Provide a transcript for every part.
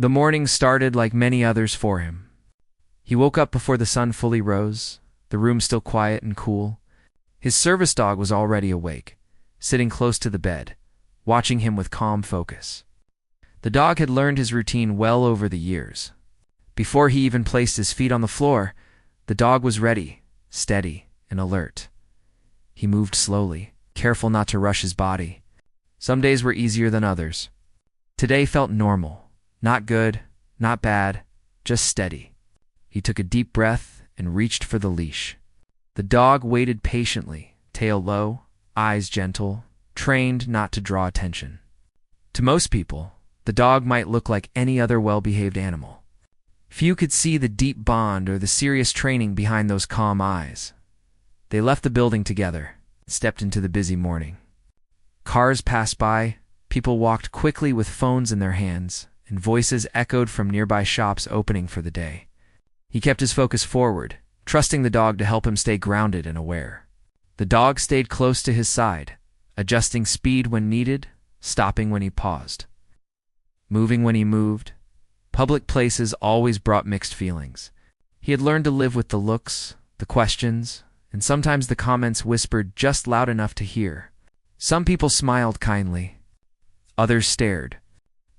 The morning started like many others for him. He woke up before the sun fully rose, the room still quiet and cool. His service dog was already awake, sitting close to the bed, watching him with calm focus. The dog had learned his routine well over the years. Before he even placed his feet on the floor, the dog was ready, steady, and alert. He moved slowly, careful not to rush his body. Some days were easier than others. Today felt normal. Not good, not bad, just steady. He took a deep breath and reached for the leash. The dog waited patiently, tail low, eyes gentle, trained not to draw attention. To most people, the dog might look like any other well-behaved animal. Few could see the deep bond or the serious training behind those calm eyes. They left the building together, stepped into the busy morning. Cars passed by, people walked quickly with phones in their hands, and voices echoed from nearby shops opening for the day. He kept his focus forward, trusting the dog to help him stay grounded and aware. The dog stayed close to his side, adjusting speed when needed, stopping when he paused, moving when he moved. Public places always brought mixed feelings. He had learned to live with the looks, the questions, and sometimes the comments whispered just loud enough to hear. Some people smiled kindly. Others stared.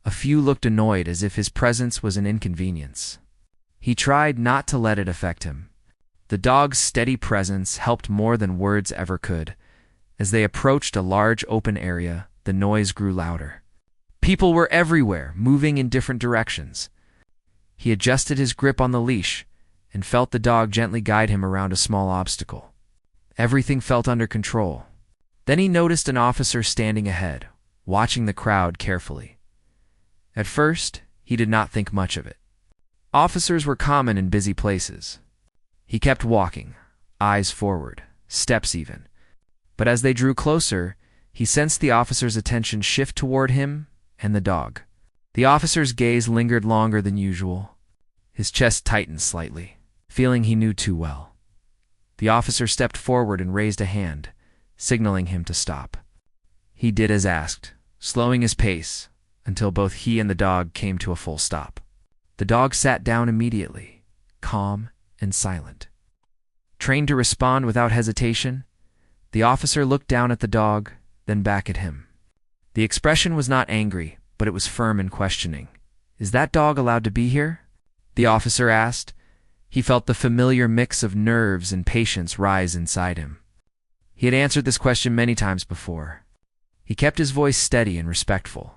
A few looked annoyed as if his presence was an inconvenience. He tried not to let it affect him. The dog's steady presence helped more than words ever could. As they approached a large open area, the noise grew louder. People were everywhere, moving in different directions. He adjusted his grip on the leash and felt the dog gently guide him around a small obstacle. Everything felt under control. Then he noticed an officer standing ahead, watching the crowd carefully. At first, he did not think much of it. Officers were common in busy places. He kept walking, eyes forward, steps even. But as they drew closer, he sensed the officer's attention shift toward him and the dog. The officer's gaze lingered longer than usual. His chest tightened slightly, feeling he knew too well. The officer stepped forward and raised a hand, signaling him to stop. He did as asked, slowing his pace until both he and the dog came to a full stop. The dog sat down immediately, calm and silent. Trained to respond without hesitation, the officer looked down at the dog, then back at him. The expression was not angry, but it was firm and questioning. "Is that dog allowed to be here?" the officer asked. He felt the familiar mix of nerves and patience rise inside him. He had answered this question many times before. He kept his voice steady and respectful.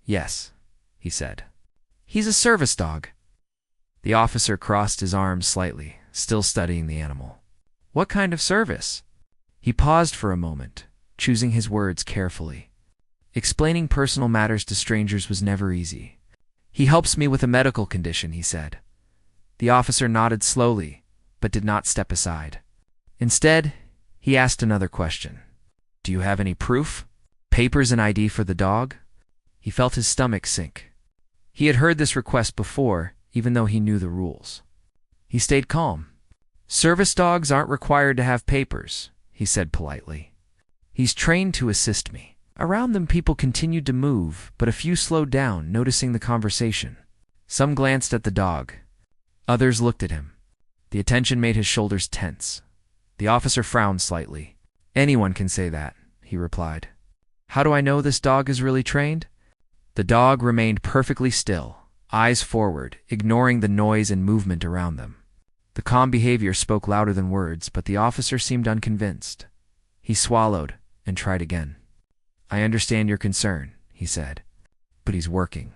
"Yes," he said. "He's a service dog." The officer crossed his arms slightly, still studying the animal. "What kind of service?" He paused for a moment, choosing his words carefully. Explaining personal matters to strangers was never easy. "He helps me with a medical condition," he said. The officer nodded slowly, but did not step aside. Instead, he asked another question. "Do you have any proof? Papers and ID for the dog?" He felt his stomach sink. He had heard this request before, even though he knew the rules. He stayed calm. "Service dogs aren't required to have papers," he said politely. "He's trained to assist me." Around them people continued to move, but a few slowed down, noticing the conversation. Some glanced at the dog. Others looked at him. The attention made his shoulders tense. The officer frowned slightly. "Anyone can say that," he replied. "How do I know this dog is really trained?" The dog remained perfectly still, eyes forward, ignoring the noise and movement around them. The calm behavior spoke louder than words, but the officer seemed unconvinced. He swallowed and tried again. "I understand your concern," he said, "but he's working.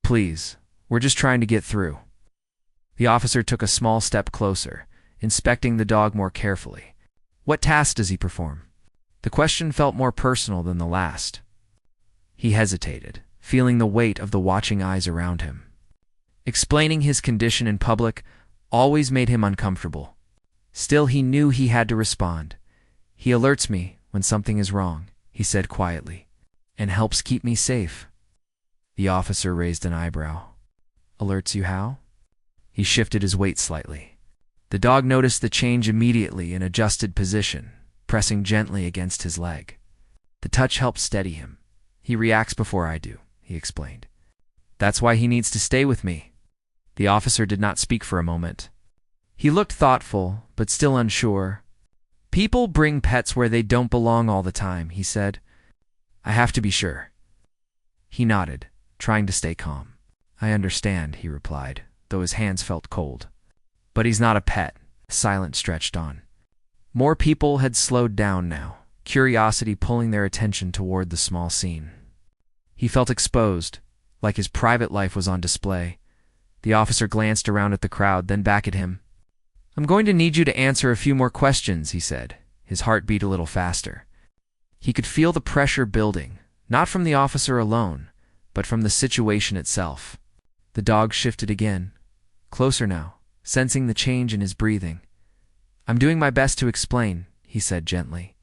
Please, we're just trying to get through." The officer took a small step closer, inspecting the dog more carefully. "What task does he perform?" The question felt more personal than the last. He hesitated, feeling the weight of the watching eyes around him. Explaining his condition in public always made him uncomfortable. Still, he knew he had to respond. "He alerts me when something is wrong," he said quietly, "and helps keep me safe." The officer raised an eyebrow. "Alerts you how?" He shifted his weight slightly. The dog noticed the change immediately and adjusted position, pressing gently against his leg. The touch helped steady him. "He reacts before I do," he explained. That's why he needs to stay with me." The officer did not speak for a moment. He looked thoughtful, but still unsure. "People bring pets where they don't belong all the time," he said. "I have to be sure." He nodded, trying to stay calm. "I understand," he replied, though his hands felt cold. "But he's not a pet." Silence stretched on. More people had slowed down now, curiosity pulling their attention toward the small scene. He felt exposed, like his private life was on display. The officer glanced around at the crowd, then back at him. "I'm going to need you to answer a few more questions," he said. His heart beat a little faster. He could feel the pressure building, not from the officer alone, but from the situation itself. The dog shifted again, closer now, sensing the change in his breathing. "I'm doing my best to explain," he said gently.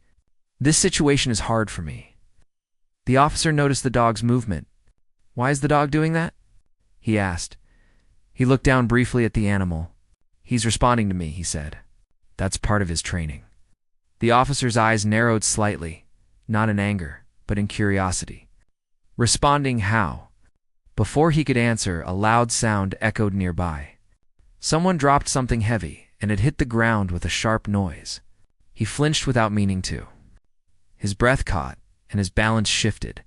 "This situation is hard for me." The officer noticed the dog's movement. "Why is the dog doing that?" he asked. He looked down briefly at the animal. "He's responding to me," he said. "That's part of his training." The officer's eyes narrowed slightly, not in anger, but in curiosity. "Responding how?" Before he could answer, a loud sound echoed nearby. Someone dropped something heavy, and it hit the ground with a sharp noise. He flinched without meaning to. His breath caught, and his balance shifted.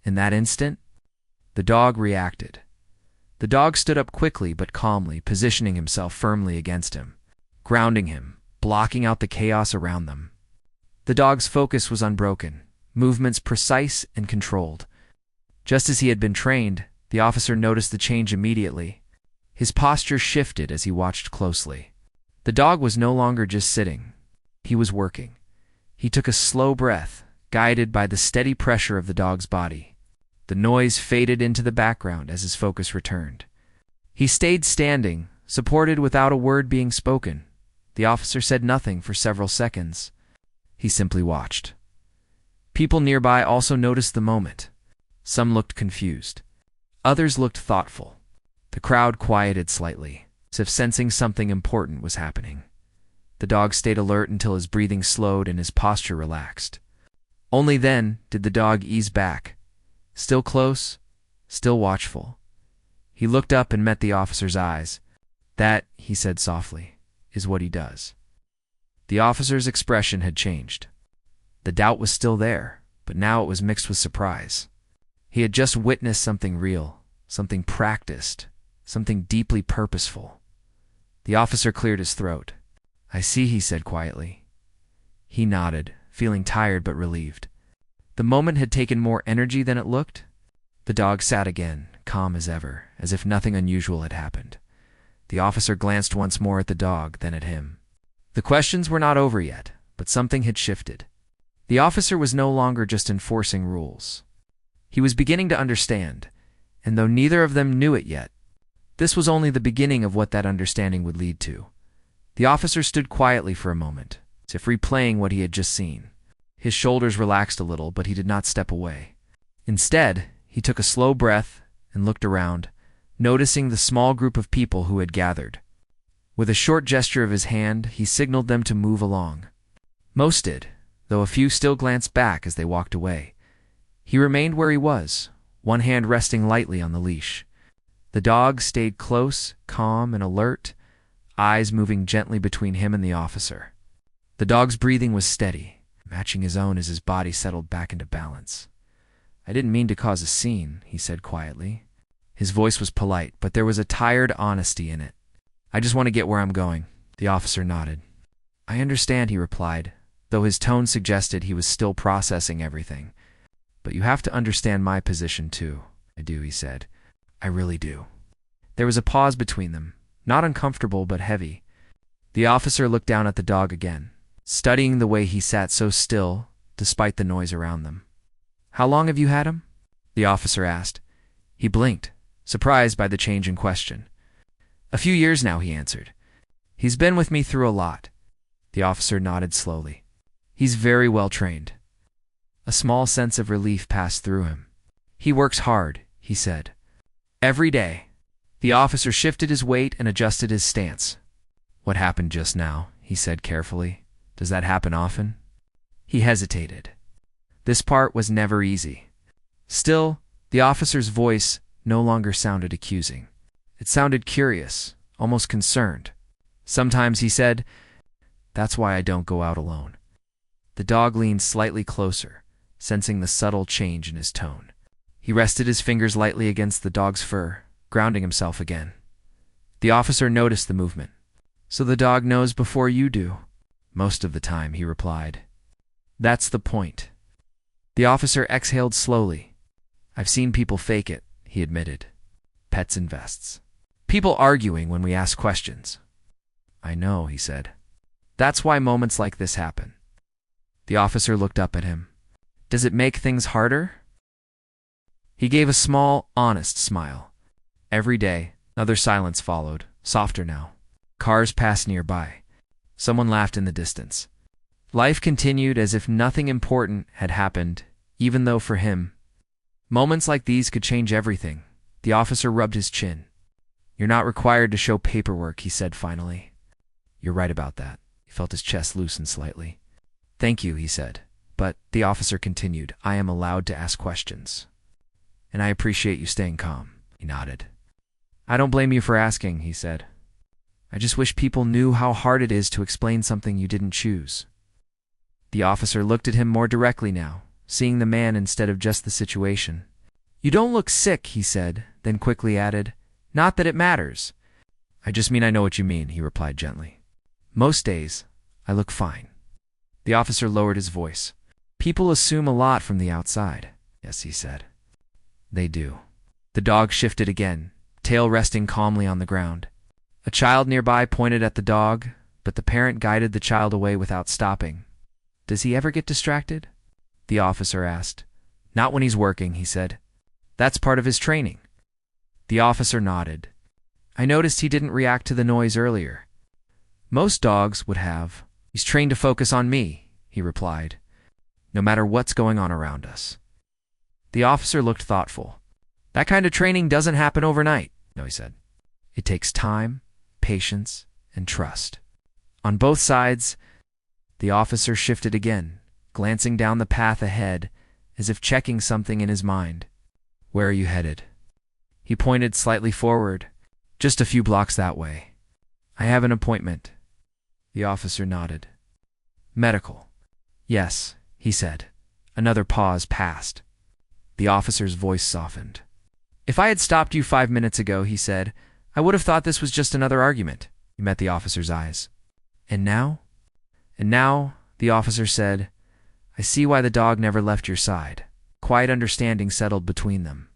In that instant, the dog reacted. The dog stood up quickly but calmly, positioning himself firmly against him, grounding him, blocking out the chaos around them. The dog's focus was unbroken, movements precise and controlled. Just as he had been trained, the officer noticed the change immediately. His posture shifted as he watched closely. The dog was no longer just sitting. He was working. He took a slow breath, guided by the steady pressure of the dog's body. The noise faded into the background as his focus returned. He stayed standing, supported without a word being spoken. The officer said nothing for several seconds. He simply watched. People nearby also noticed the moment. Some looked confused. Others looked thoughtful. The crowd quieted slightly, as if sensing something important was happening. The dog stayed alert until his breathing slowed and his posture relaxed. Only then did the dog ease back. Still close, still watchful. He looked up and met the officer's eyes. "That," he said softly, "is what he does." The officer's expression had changed. The doubt was still there, but now it was mixed with surprise. He had just witnessed something real, something practiced, something deeply purposeful. The officer cleared his throat. "I see," he said quietly. He nodded, feeling tired but relieved. The moment had taken more energy than it looked. The dog sat again, calm as ever, as if nothing unusual had happened. The officer glanced once more at the dog, then at him. The questions were not over yet, but something had shifted. The officer was no longer just enforcing rules. He was beginning to understand, and though neither of them knew it yet, this was only the beginning of what that understanding would lead to. The officer stood quietly for a moment, as if replaying what he had just seen. His shoulders relaxed a little, but he did not step away. Instead, he took a slow breath and looked around, noticing the small group of people who had gathered. With a short gesture of his hand, he signaled them to move along. Most did, though a few still glanced back as they walked away. He remained where he was, one hand resting lightly on the leash. The dog stayed close, calm, and alert, eyes moving gently between him and the officer. The dog's breathing was steady, matching his own as his body settled back into balance. "I didn't mean to cause a scene," he said quietly. His voice was polite, but there was a tired honesty in it. "I just want to get where I'm going." The officer nodded. "I understand," he replied, though his tone suggested he was still processing everything. "But you have to understand my position too." "I do," he said. "I really do." There was a pause between them, not uncomfortable but heavy. The officer looked down at the dog again, studying the way he sat so still, despite the noise around them. "How long have you had him?" the officer asked. He blinked, surprised by the change in question. "A few years now," he answered. "He's been with me through a lot." The officer nodded slowly. "He's very well trained." A small sense of relief passed through him. "He works hard," he said. "Every day." The officer shifted his weight and adjusted his stance. "What happened just now?" he said carefully. "Does that happen often?" He hesitated. This part was never easy. Still, the officer's voice, no longer sounded accusing. It sounded curious, almost concerned. Sometimes he said, "That's why I don't go out alone." The dog leaned slightly closer, sensing the subtle change in his tone. He rested his fingers lightly against the dog's fur, grounding himself again. The officer noticed the movement. "So the dog knows before you do?" "Most of the time," he replied. "That's the point." The officer exhaled slowly. "I've seen people fake it," he admitted. "Pets in vests. People arguing when we ask questions." "I know," he said. "That's why moments like this happen." The officer looked up at him. "Does it make things harder?" He gave a small, honest smile. Every day, another silence followed, softer now. Cars passed nearby. Someone laughed in the distance. Life continued as if nothing important had happened, even though for him, moments like these could change everything. The officer rubbed his chin. "You're not required to show paperwork," he said finally. "You're right about that." He felt his chest loosen slightly. "Thank you," he said. "But," the officer continued, "I am allowed to ask questions. And I appreciate you staying calm." He nodded. "I don't blame you for asking," he said. "I just wish people knew how hard it is to explain something you didn't choose." The officer looked at him more directly now, seeing the man instead of just the situation. "You don't look sick," he said, then quickly added, "Not that it matters." "I just mean I know what you mean," he replied gently. "Most days, I look fine." The officer lowered his voice. "People assume a lot from the outside." "Yes," he said. "They do." The dog shifted again, tail resting calmly on the ground. A child nearby pointed at the dog, but the parent guided the child away without stopping. "Does he ever get distracted?" the officer asked. "Not when he's working," he said. "That's part of his training." The officer nodded. "I noticed he didn't react to the noise earlier." "Most dogs would have." "He's trained to focus on me," he replied, "no matter what's going on around us." The officer looked thoughtful. "That kind of training doesn't happen overnight." "No," he said. "It takes time, patience, and trust." On both sides, the officer shifted again, glancing down the path ahead as if checking something in his mind. "Where are you headed?" He pointed slightly forward. "Just a few blocks that way." "I have an appointment." The officer nodded. "Medical." "Yes," he said. Another pause passed. The officer's voice softened. "If I had stopped you 5 minutes ago," he said, "I would have thought this was just another argument." He met the officer's eyes. "And now?" "And now," the officer said, "I see why the dog never left your side." Quiet understanding settled between them.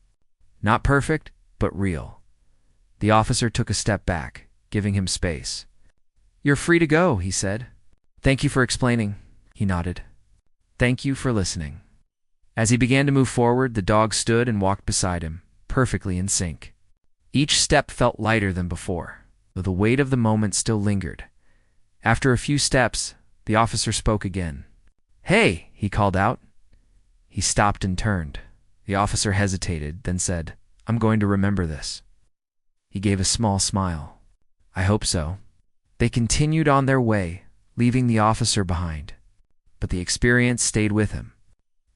Not perfect, but real. The officer took a step back, giving him space. "You're free to go," he said. "Thank you for explaining." He nodded. "Thank you for listening." As he began to move forward, the dog stood and walked beside him, perfectly in sync. Each step felt lighter than before, though the weight of the moment still lingered. After a few steps, the officer spoke again. "Hey!" he called out. He stopped and turned. The officer hesitated, then said, "I'm going to remember this." He gave a small smile. "I hope so." They continued on their way, leaving the officer behind. But the experience stayed with him.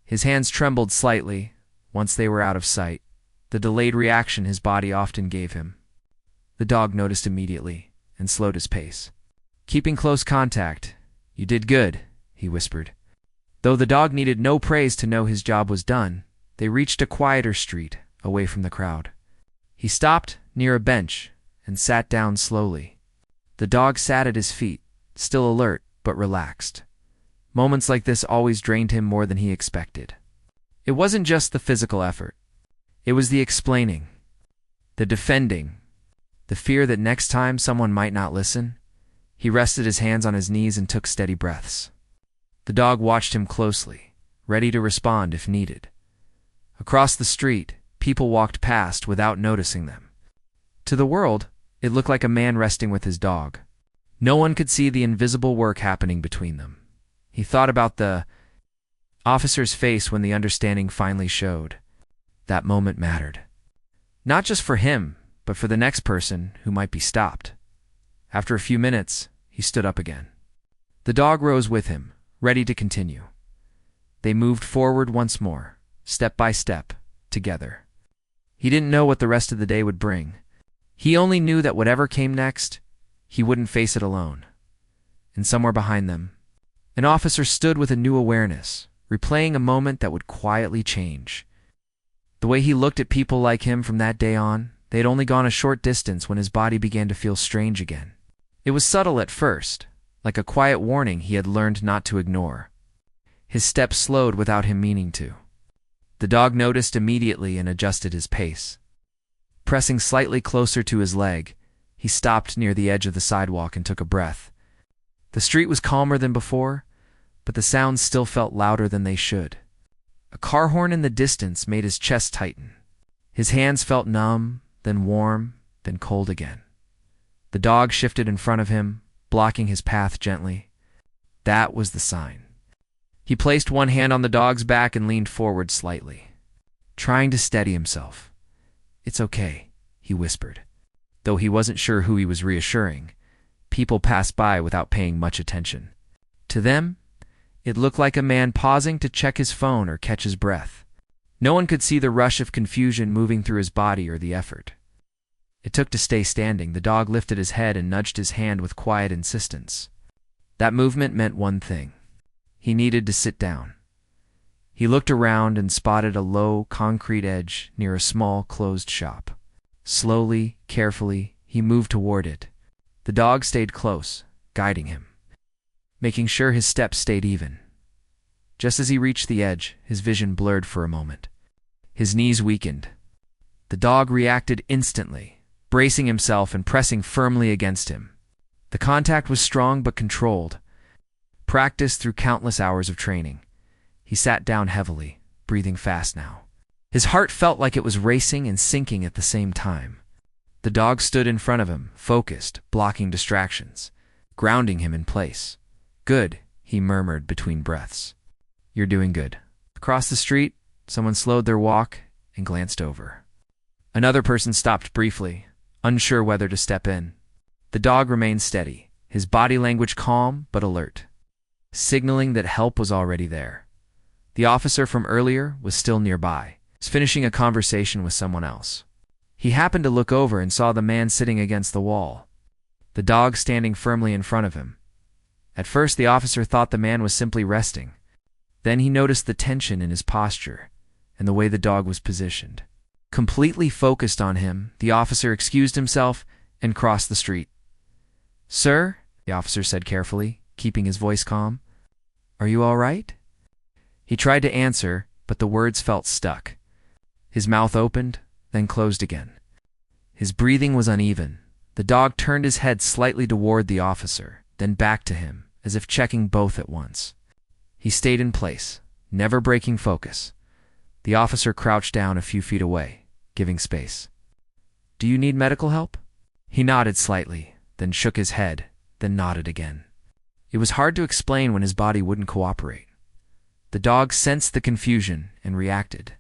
His hands trembled slightly once they were out of sight, the delayed reaction his body often gave him. The dog noticed immediately and slowed his pace. "Keeping close contact. You did good," he whispered. Though the dog needed no praise to know his job was done, they reached a quieter street, away from the crowd. He stopped near a bench and sat down slowly. The dog sat at his feet, still alert but relaxed. Moments like this always drained him more than he expected. It wasn't just the physical effort. It was the explaining, the defending, the fear that next time someone might not listen. He rested his hands on his knees and took steady breaths. The dog watched him closely, ready to respond if needed. Across the street, people walked past without noticing them. To the world, it looked like a man resting with his dog. No one could see the invisible work happening between them. He thought about the officer's face when the understanding finally showed. That moment mattered. Not just for him, but for the next person who might be stopped. After a few minutes, he stood up again. The dog rose with him, ready to continue. They moved forward once more, step by step, together. He didn't know what the rest of the day would bring. He only knew that whatever came next, he wouldn't face it alone. And somewhere behind them, an officer stood with a new awareness, replaying a moment that would quietly change. The way he looked at people like him from that day on, they had only gone a short distance when his body began to feel strange again. It was subtle at first, like a quiet warning he had learned not to ignore. His steps slowed without him meaning to. The dog noticed immediately and adjusted his pace. Pressing slightly closer to his leg, he stopped near the edge of the sidewalk and took a breath. The street was calmer than before, but the sounds still felt louder than they should. A car horn in the distance made his chest tighten. His hands felt numb, then warm, then cold again. The dog shifted in front of him, blocking his path gently. That was the sign. He placed one hand on the dog's back and leaned forward slightly, trying to steady himself. "It's okay," he whispered. Though he wasn't sure who he was reassuring, people passed by without paying much attention. To them, it looked like a man pausing to check his phone or catch his breath. No one could see the rush of confusion moving through his body or the effort it took to stay standing. The dog lifted his head and nudged his hand with quiet insistence. That movement meant one thing. He needed to sit down. He looked around and spotted a low, concrete edge near a small, closed shop. Slowly, carefully, he moved toward it. The dog stayed close, guiding him, making sure his steps stayed even. Just as he reached the edge, his vision blurred for a moment. His knees weakened. The dog reacted instantly, bracing himself and pressing firmly against him. The contact was strong but controlled, practiced through countless hours of training. He sat down heavily, breathing fast now. His heart felt like it was racing and sinking at the same time. The dog stood in front of him, focused, blocking distractions, grounding him in place. "Good," he murmured between breaths. "You're doing good." Across the street, someone slowed their walk and glanced over. Another person stopped briefly, unsure whether to step in. The dog remained steady, his body language calm but alert, signaling that help was already there. The officer from earlier was still nearby, finishing a conversation with someone else. He happened to look over and saw the man sitting against the wall, the dog standing firmly in front of him. At first, the officer thought the man was simply resting. Then he noticed the tension in his posture and the way the dog was positioned. Completely focused on him, the officer excused himself and crossed the street. "Sir," the officer said carefully, keeping his voice calm, "are you all right?" He tried to answer, but the words felt stuck. His mouth opened, then closed again. His breathing was uneven. The dog turned his head slightly toward the officer, then back to him, as if checking both at once. He stayed in place, never breaking focus. The officer crouched down a few feet away, giving space. "Do you need medical help?" He nodded slightly, then shook his head, then nodded again. It was hard to explain when his body wouldn't cooperate. The dog sensed the confusion and reacted.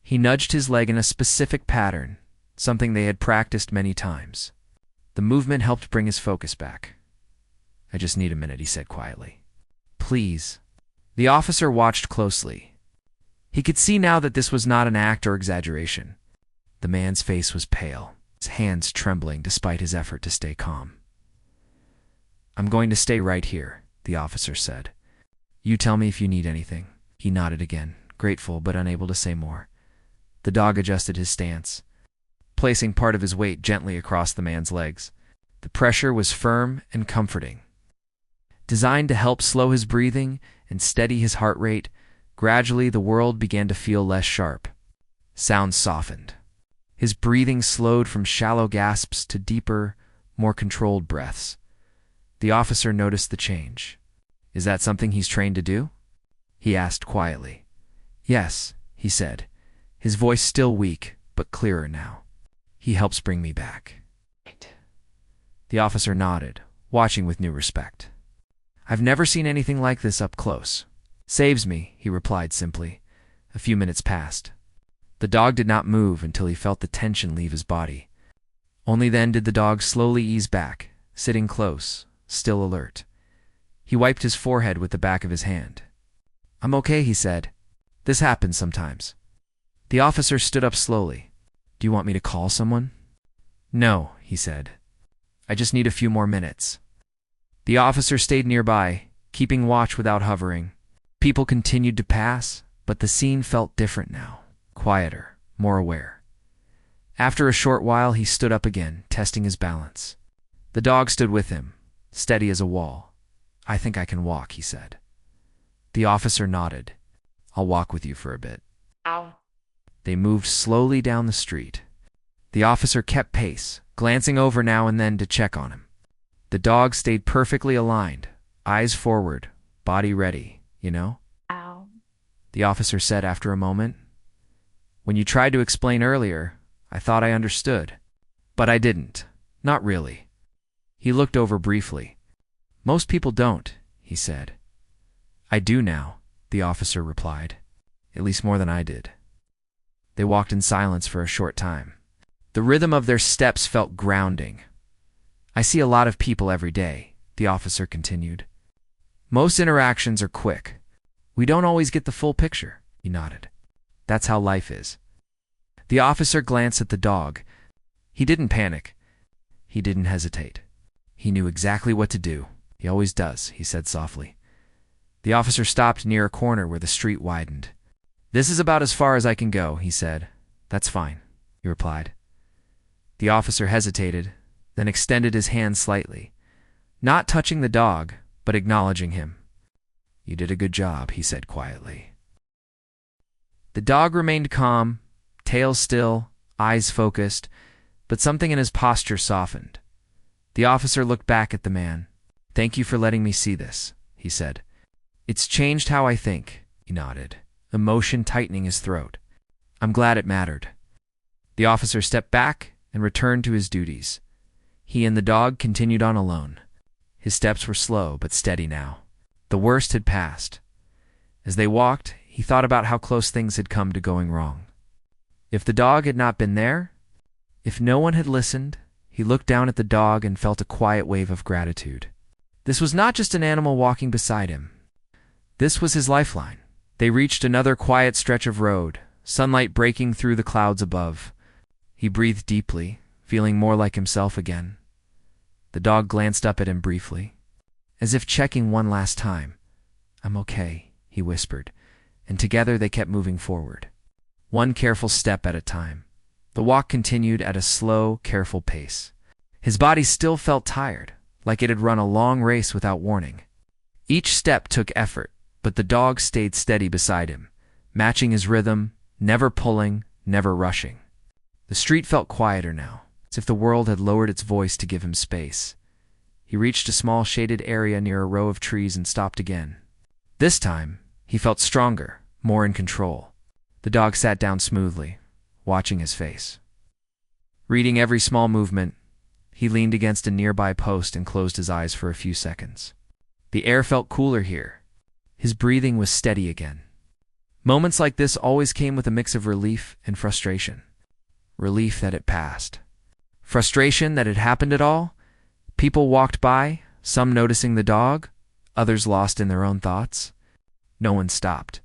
He nudged his leg in a specific pattern, something they had practiced many times. The movement helped bring his focus back. "I just need a minute," he said quietly. "Please." The officer watched closely. He could see now that this was not an act or exaggeration. The man's face was pale, his hands trembling despite his effort to stay calm. "I'm going to stay right here," the officer said. "You tell me if you need anything." He nodded again, grateful but unable to say more. The dog adjusted his stance, placing part of his weight gently across the man's legs. The pressure was firm and comforting. Designed to help slow his breathing and steady his heart rate, gradually the world began to feel less sharp. Sounds softened. His breathing slowed from shallow gasps to deeper, more controlled breaths. The officer noticed the change. "Is that something he's trained to do?" he asked quietly. "Yes," he said, his voice still weak, but clearer now. "He helps bring me back." The officer nodded, watching with new respect. "I've never seen anything like this up close." "Saves me," he replied simply. A few minutes passed. The dog did not move until he felt the tension leave his body. Only then did the dog slowly ease back, sitting close, still alert. He wiped his forehead with the back of his hand. "I'm okay," he said. "This happens sometimes." The officer stood up slowly. Do you want me to call someone? No, he said. I just need a few more minutes. The officer stayed nearby, keeping watch without hovering. People continued to pass, but the scene felt different now, quieter, more aware. After a short while, he stood up again, testing his balance. The dog stood with him, steady as a wall. I think I can walk, he said. The officer nodded. I'll walk with you for a bit. Ow. They moved slowly down the street. The officer kept pace, glancing over now and then to check on him. The dog stayed perfectly aligned, eyes forward, body ready, you know? Ow. The officer said after a moment. When you tried to explain earlier, I thought I understood. But I didn't. Not really. He looked over briefly. Most people don't, he said. I do now, the officer replied. At least more than I did. They walked in silence for a short time. The rhythm of their steps felt grounding. I see a lot of people every day, the officer continued. Most interactions are quick. We don't always get the full picture, he nodded. That's how life is. The officer glanced at the dog. He didn't panic. He didn't hesitate. He knew exactly what to do. He always does, he said softly. The officer stopped near a corner where the street widened. This is about as far as I can go, he said. That's fine, he replied. The officer hesitated, then extended his hand slightly, not touching the dog, but acknowledging him. You did a good job, he said quietly. The dog remained calm, tail still, eyes focused, but something in his posture softened. The officer looked back at the man. Thank you for letting me see this, he said. It's changed how I think, he nodded, emotion tightening his throat. I'm glad it mattered. The officer stepped back and returned to his duties. He and the dog continued on alone. His steps were slow but steady now. The worst had passed. As they walked, he thought about how close things had come to going wrong. If the dog had not been there, if no one had listened, he looked down at the dog and felt a quiet wave of gratitude. This was not just an animal walking beside him. This was his lifeline. They reached another quiet stretch of road, sunlight breaking through the clouds above. He breathed deeply, feeling more like himself again. The dog glanced up at him briefly, as if checking one last time. I'm okay, he whispered, and together they kept moving forward, one careful step at a time. The walk continued at a slow, careful pace. His body still felt tired, like it had run a long race without warning. Each step took effort, but the dog stayed steady beside him, matching his rhythm, never pulling, never rushing. The street felt quieter now, as if the world had lowered its voice to give him space. He reached a small shaded area near a row of trees and stopped again. This time, he felt stronger, more in control. The dog sat down smoothly, watching his face. Reading every small movement, he leaned against a nearby post and closed his eyes for a few seconds. The air felt cooler here. His breathing was steady again. Moments like this always came with a mix of relief and frustration. Relief that it passed. Frustration that it happened at all. People walked by, some noticing the dog, others lost in their own thoughts. No one stopped.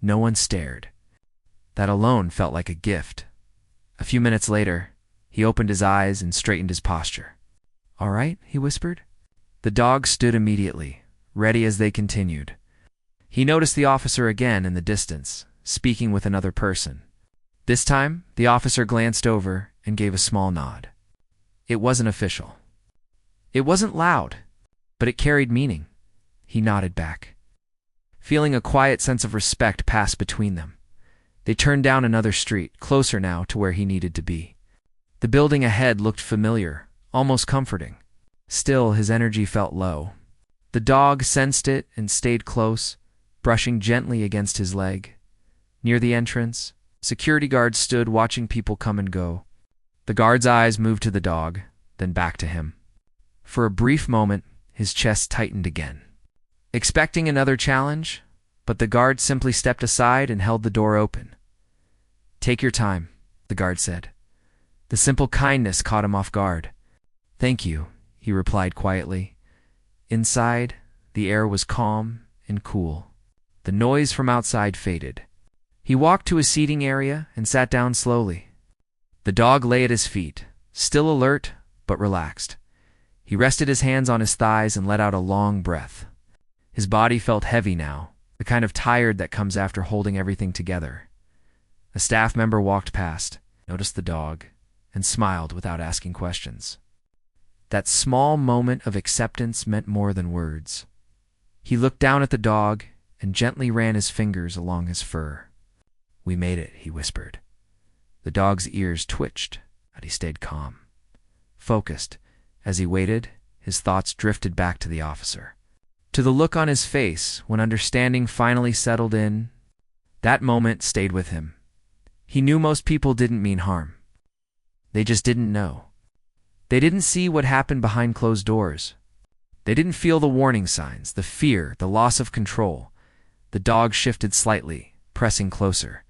No one stared. That alone felt like a gift. A few minutes later, he opened his eyes and straightened his posture. All right, he whispered. The dog stood immediately, ready as they continued. He noticed the officer again in the distance, speaking with another person. This time, the officer glanced over and gave a small nod. It wasn't official. It wasn't loud, but it carried meaning. He nodded back. Feeling a quiet sense of respect pass between them, they turned down another street, closer now to where he needed to be. The building ahead looked familiar, almost comforting. Still, his energy felt low. The dog sensed it and stayed close, brushing gently against his leg. Near the entrance, security guards stood watching people come and go. The guard's eyes moved to the dog, then back to him. For a brief moment, his chest tightened again, expecting another challenge, but the guard simply stepped aside and held the door open. Take your time, the guard said. The simple kindness caught him off guard. Thank you, he replied quietly. Inside, the air was calm and cool. The noise from outside faded. He walked to a seating area and sat down slowly. The dog lay at his feet, still alert but relaxed. He rested his hands on his thighs and let out a long breath. His body felt heavy now, the kind of tired that comes after holding everything together. A staff member walked past, noticed the dog, and smiled without asking questions. That small moment of acceptance meant more than words. He looked down at the dog and gently ran his fingers along his fur. "We made it," he whispered. The dog's ears twitched, but he stayed calm. Focused, as he waited, his thoughts drifted back to the officer. To the look on his face when understanding finally settled in. That moment stayed with him. He knew most people didn't mean harm. They just didn't know. They didn't see what happened behind closed doors. They didn't feel the warning signs, the fear, the loss of control. The dog shifted slightly, pressing closer.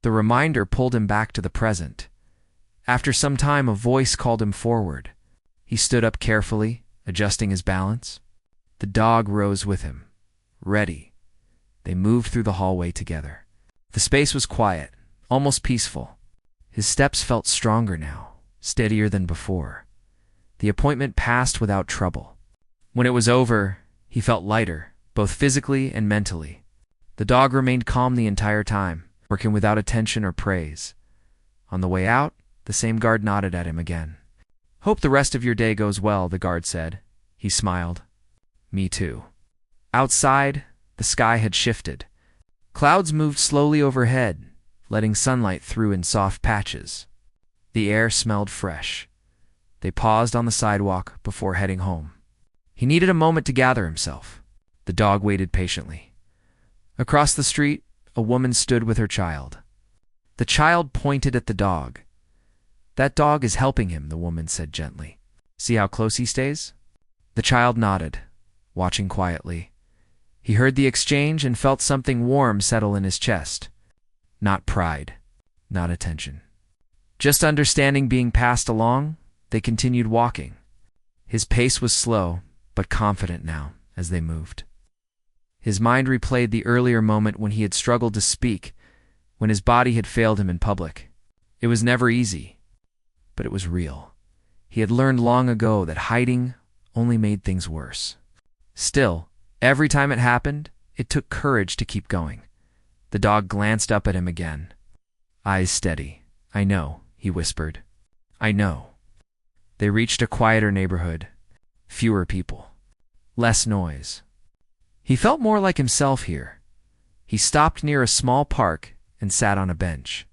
The reminder pulled him back to the present. After some time, a voice called him forward. He stood up carefully, adjusting his balance. The dog rose with him, ready. They moved through the hallway together. The space was quiet, almost peaceful. His steps felt stronger now, steadier than before. The appointment passed without trouble. When it was over, he felt lighter, both physically and mentally. The dog remained calm the entire time, working without attention or praise. On the way out, the same guard nodded at him again. "Hope the rest of your day goes well," the guard said. He smiled. "Me too." Outside, the sky had shifted. Clouds moved slowly overhead, letting sunlight through in soft patches. The air smelled fresh. They paused on the sidewalk before heading home. He needed a moment to gather himself. The dog waited patiently. Across the street, a woman stood with her child. The child pointed at the dog. "That dog is helping him," the woman said gently. "See how close he stays?" The child nodded, watching quietly. He heard the exchange and felt something warm settle in his chest. Not pride, not attention. Just understanding being passed along, they continued walking. His pace was slow, but confident now as they moved. His mind replayed the earlier moment when he had struggled to speak, when his body had failed him in public. It was never easy, but it was real. He had learned long ago that hiding only made things worse. Still, every time it happened, it took courage to keep going. The dog glanced up at him again. Eyes steady. "I know," he whispered. "I know." They reached a quieter neighborhood. Fewer people. Less noise. He felt more like himself here. He stopped near a small park and sat on a bench.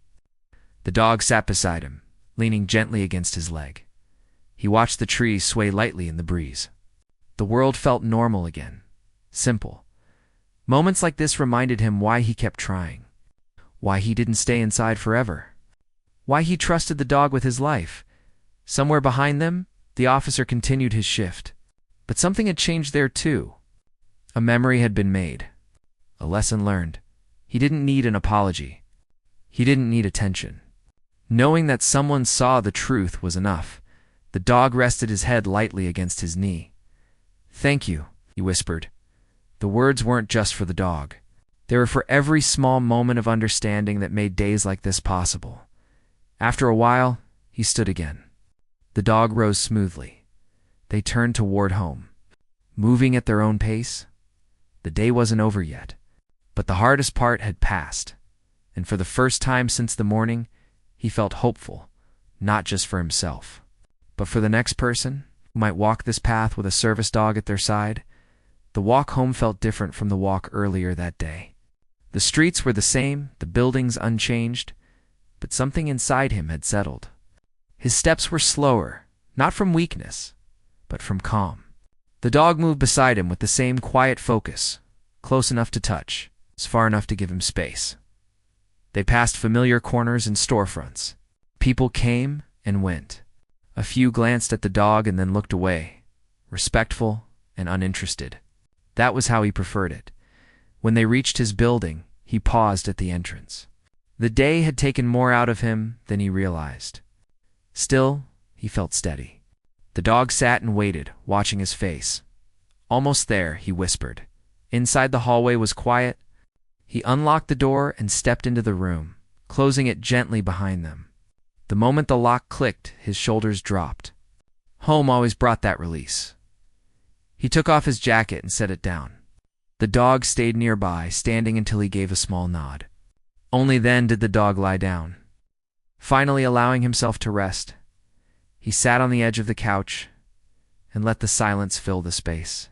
The dog sat beside him, leaning gently against his leg. He watched the trees sway lightly in the breeze. The world felt normal again. Simple. Moments like this reminded him why he kept trying. Why he didn't stay inside forever. Why he trusted the dog with his life. Somewhere behind them, the officer continued his shift. But something had changed there too. A memory had been made. A lesson learned. He didn't need an apology. He didn't need attention. Knowing that someone saw the truth was enough. The dog rested his head lightly against his knee. "Thank you," he whispered. The words weren't just for the dog. They were for every small moment of understanding that made days like this possible. After a while, he stood again. The dog rose smoothly. They turned toward home. Moving at their own pace. The day wasn't over yet, but the hardest part had passed. And for the first time since the morning, he felt hopeful, not just for himself, but for the next person who might walk this path with a service dog at their side. The walk home felt different from the walk earlier that day. The streets were the same, the buildings unchanged, but something inside him had settled. His steps were slower, not from weakness, but from calm. The dog moved beside him with the same quiet focus, close enough to touch, far enough to give him space. They passed familiar corners and storefronts. People came and went. A few glanced at the dog and then looked away, respectful and uninterested. That was how he preferred it. When they reached his building, he paused at the entrance. The day had taken more out of him than he realized. Still, he felt steady. The dog sat and waited, watching his face. "Almost there," he whispered. Inside the hallway was quiet. He unlocked the door and stepped into the room, closing it gently behind them. The moment the lock clicked, his shoulders dropped. Home always brought that release. He took off his jacket and set it down. The dog stayed nearby, standing until he gave a small nod. Only then did the dog lie down. Finally allowing himself to rest, he sat on the edge of the couch and let the silence fill the space.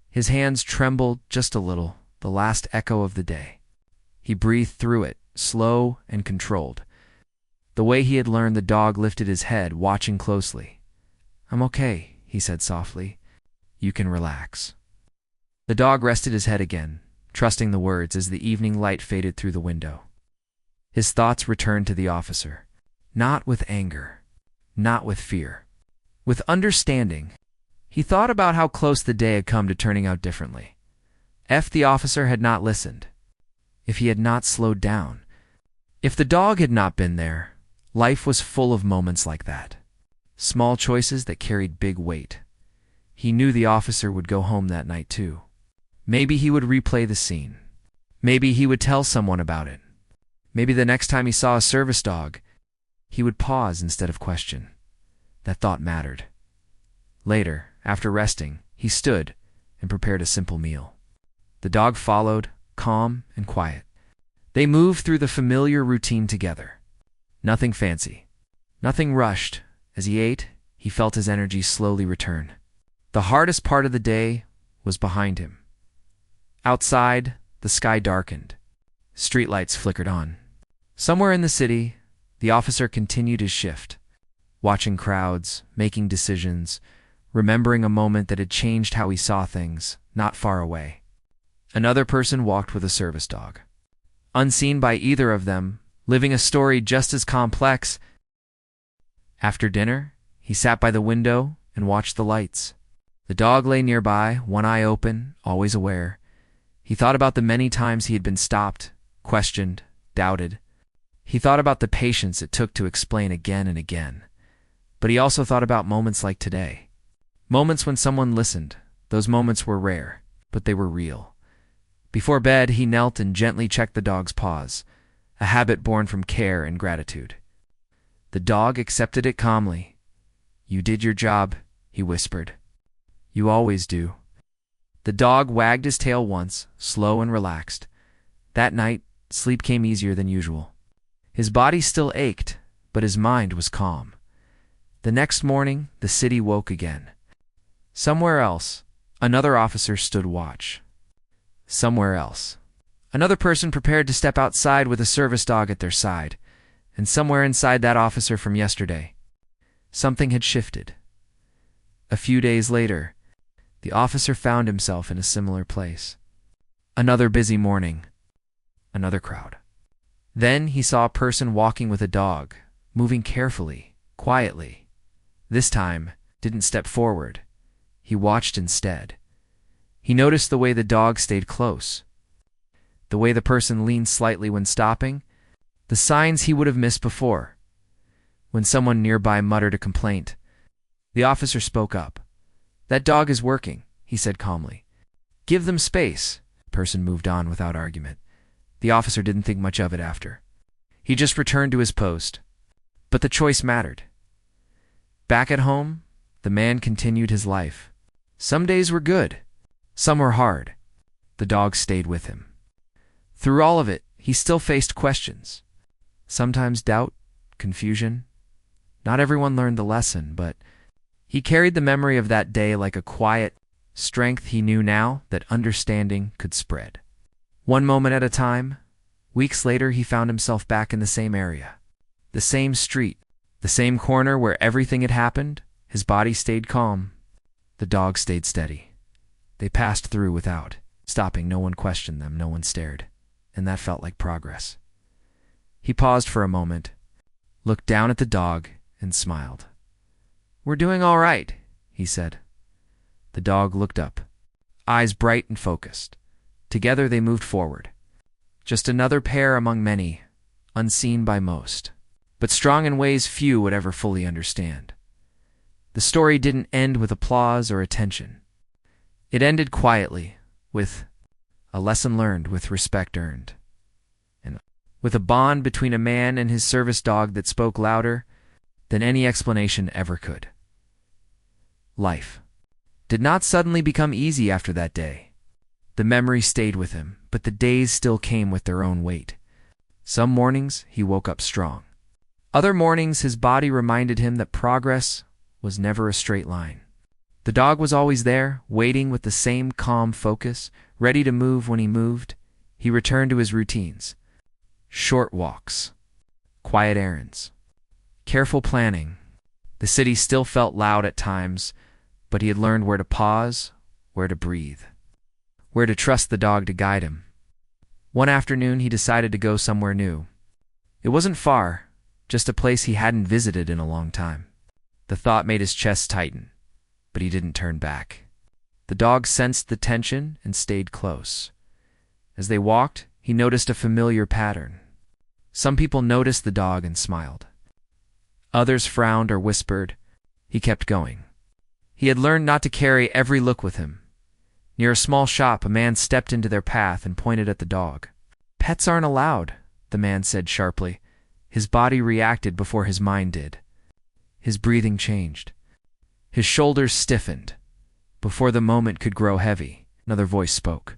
His hands trembled just a little, the last echo of the day. He breathed through it, slow and controlled. The way he had learned, the dog lifted his head, watching closely. "I'm okay," he said softly. "You can relax." The dog rested his head again, trusting the words as the evening light faded through the window. His thoughts returned to the officer, not with anger, not with fear, with understanding. He thought about how close the day had come to turning out differently. If the officer had not listened, if he had not slowed down, if the dog had not been there, life was full of moments like that. Small choices that carried big weight. He knew the officer would go home that night too. Maybe he would replay the scene. Maybe he would tell someone about it. Maybe the next time he saw a service dog, he would pause instead of question. That thought mattered. Later, after resting, he stood and prepared a simple meal. The dog followed, calm and quiet. They moved through the familiar routine together. Nothing fancy, nothing rushed. As he ate, he felt his energy slowly return. The hardest part of the day was behind him. Outside, the sky darkened. Streetlights flickered on. Somewhere in the city, the officer continued his shift, watching crowds, making decisions, remembering a moment that had changed how he saw things, not far away. Another person walked with a service dog. Unseen by either of them, living a story just as complex. After dinner, he sat by the window and watched the lights. The dog lay nearby, one eye open, always aware. He thought about the many times he had been stopped, questioned, doubted. He thought about the patience it took to explain again and again. But he also thought about moments like today. Moments when someone listened. Those moments were rare, but they were real. Before bed, he knelt and gently checked the dog's paws, a habit born from care and gratitude. The dog accepted it calmly. "You did your job," he whispered. "You always do." The dog wagged his tail once, slow and relaxed. That night, sleep came easier than usual. His body still ached, but his mind was calm. The next morning, the city woke again. Somewhere else, another officer stood watch. Somewhere else, another person prepared to step outside with a service dog at their side. And somewhere inside that officer from yesterday, something had shifted. A few days later, the officer found himself in a similar place. Another busy morning, another crowd. Then he saw a person walking with a dog, moving carefully, quietly. This time, didn't step forward. He watched instead. He noticed the way the dog stayed close, the way the person leaned slightly when stopping, the signs he would have missed before. When someone nearby muttered a complaint, the officer spoke up. "That dog is working," he said calmly. "Give them space." The person moved on without argument. The officer didn't think much of it after. He just returned to his post. But the choice mattered. Back at home, the man continued his life. Some days were good. Some were hard. The dog stayed with him. Through all of it, he still faced questions. Sometimes doubt, confusion. Not everyone learned the lesson, but he carried the memory of that day like a quiet strength. He knew now that understanding could spread. One moment at a time, weeks later he found himself back in the same area. The same street, the same corner where everything had happened. His body stayed calm. The dog stayed steady. They passed through without stopping. No one questioned them, no one stared. And that felt like progress. He paused for a moment, looked down at the dog, and smiled. "We're doing all right," he said. The dog looked up, eyes bright and focused. Together they moved forward. Just another pair among many, unseen by most, but strong in ways few would ever fully understand. The story didn't end with applause or attention. It ended quietly, with a lesson learned, with respect earned, and with a bond between a man and his service dog that spoke louder than any explanation ever could. Life did not suddenly become easy after that day. The memory stayed with him, but the days still came with their own weight. Some mornings he woke up strong. Other mornings his body reminded him that progress was never a straight line. The dog was always there, waiting with the same calm focus, ready to move when he moved. He returned to his routines. Short walks, quiet errands, careful planning. The city still felt loud at times, but he had learned where to pause, where to breathe, where to trust the dog to guide him. One afternoon he decided to go somewhere new. It wasn't far, just a place he hadn't visited in a long time. The thought made his chest tighten, but he didn't turn back. The dog sensed the tension and stayed close. As they walked, he noticed a familiar pattern. Some people noticed the dog and smiled. Others frowned or whispered. He kept going. He had learned not to carry every look with him. Near a small shop, a man stepped into their path and pointed at the dog. "Pets aren't allowed," the man said sharply. His body reacted before his mind did. His breathing changed. His shoulders stiffened. Before the moment could grow heavy, another voice spoke.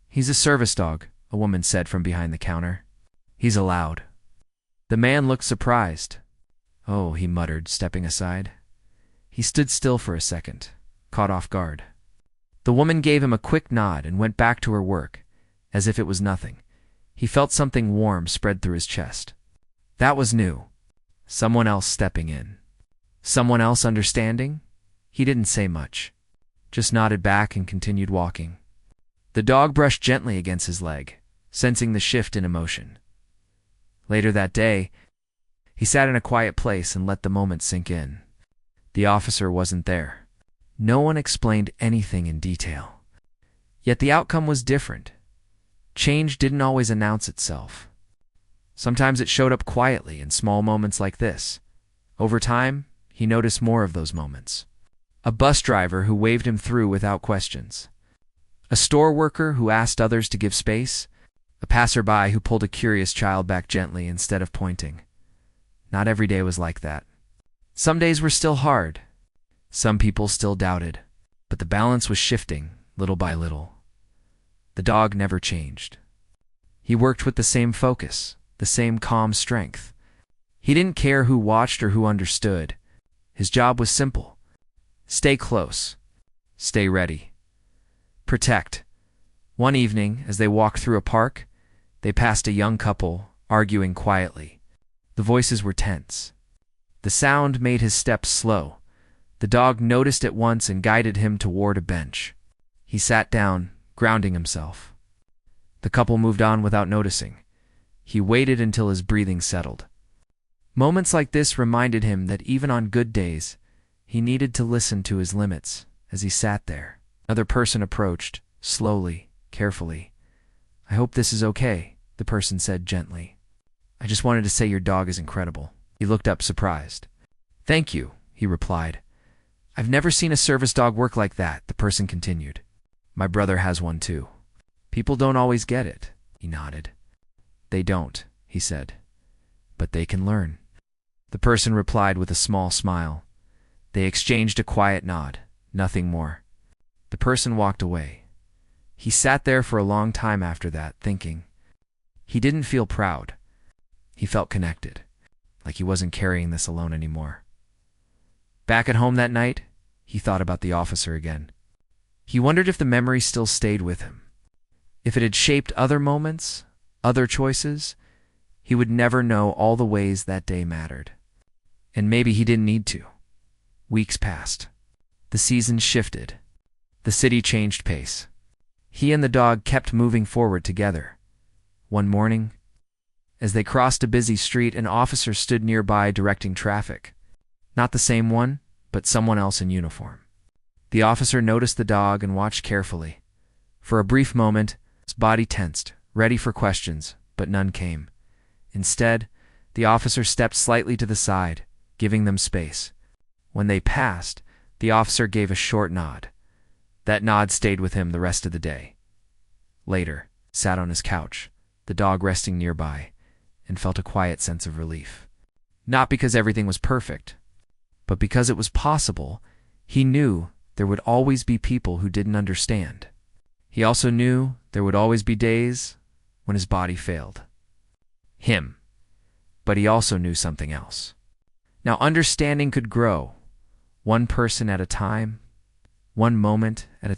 "He's a service dog," a woman said from behind the counter. "He's allowed." The man looked surprised. "Oh," he muttered, stepping aside. He stood still for a second, caught off guard. The woman gave him a quick nod and went back to her work, as if it was nothing. He felt something warm spread through his chest. That was new. Someone else stepping in. Someone else understanding? He didn't say much, just nodded back and continued walking. The dog brushed gently against his leg, sensing the shift in emotion. Later that day, he sat in a quiet place and let the moment sink in. The officer wasn't there. No one explained anything in detail. Yet the outcome was different. Change didn't always announce itself. Sometimes it showed up quietly in small moments like this. Over time, he noticed more of those moments. A bus driver who waved him through without questions. A store worker who asked others to give space. A passerby who pulled a curious child back gently instead of pointing. Not every day was like that. Some days were still hard. Some people still doubted. But the balance was shifting, little by little. The dog never changed. He worked with the same focus, the same calm strength. He didn't care who watched or who understood. His job was simple. Stay close. Stay ready. Protect. One evening, as they walked through a park, they passed a young couple, arguing quietly. The voices were tense. The sound made his steps slow. The dog noticed at once and guided him toward a bench. He sat down, grounding himself. The couple moved on without noticing. He waited until his breathing settled. Moments like this reminded him that even on good days, he needed to listen to his limits. As he sat there, another person approached, slowly, carefully. "I hope this is okay," the person said gently. "I just wanted to say your dog is incredible." He looked up surprised. "Thank you," he replied. "I've never seen a service dog work like that," the person continued. "My brother has one too. People don't always get it," he nodded. "They don't," he said. "But they can learn." The person replied with a small smile. They exchanged a quiet nod, nothing more. The person walked away. He sat there for a long time after that, thinking. He didn't feel proud. He felt connected, like he wasn't carrying this alone anymore. Back at home that night, he thought about the officer again. He wondered if the memory still stayed with him. If it had shaped other moments, other choices, he would never know all the ways that day mattered. And maybe he didn't need to. Weeks passed. The seasons shifted. The city changed pace. He and the dog kept moving forward together. One morning, as they crossed a busy street, an officer stood nearby directing traffic. Not the same one, but someone else in uniform. The officer noticed the dog and watched carefully. For a brief moment, his body tensed, ready for questions, but none came. Instead, the officer stepped slightly to the side, giving them space. When they passed, the officer gave a short nod. That nod stayed with him the rest of the day. Later, sat on his couch, the dog resting nearby, and felt a quiet sense of relief. Not because everything was perfect, but because it was possible. He knew there would always be people who didn't understand. He also knew there would always be days when his body failed him. But he also knew something else. Now understanding could grow, one person at a time, one moment at a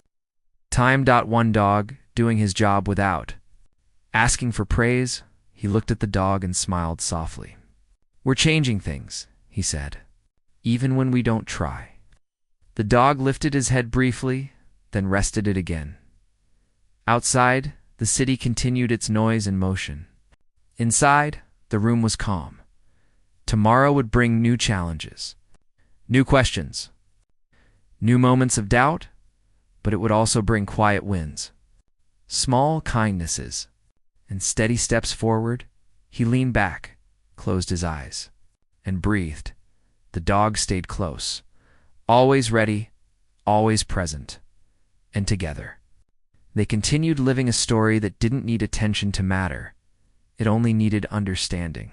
time. One dog doing his job without asking for praise. He looked at the dog and smiled softly. "We're changing things," he said, "even when we don't try." The dog lifted his head briefly, then rested it again. Outside, the city continued its noise and motion. Inside, the room was calm. Tomorrow would bring new challenges, new questions, new moments of doubt, but it would also bring quiet wins, small kindnesses, and steady steps forward. He leaned back, closed his eyes, and breathed. The dog stayed close, always ready, always present, and together. They continued living a story that didn't need attention to matter. It only needed understanding.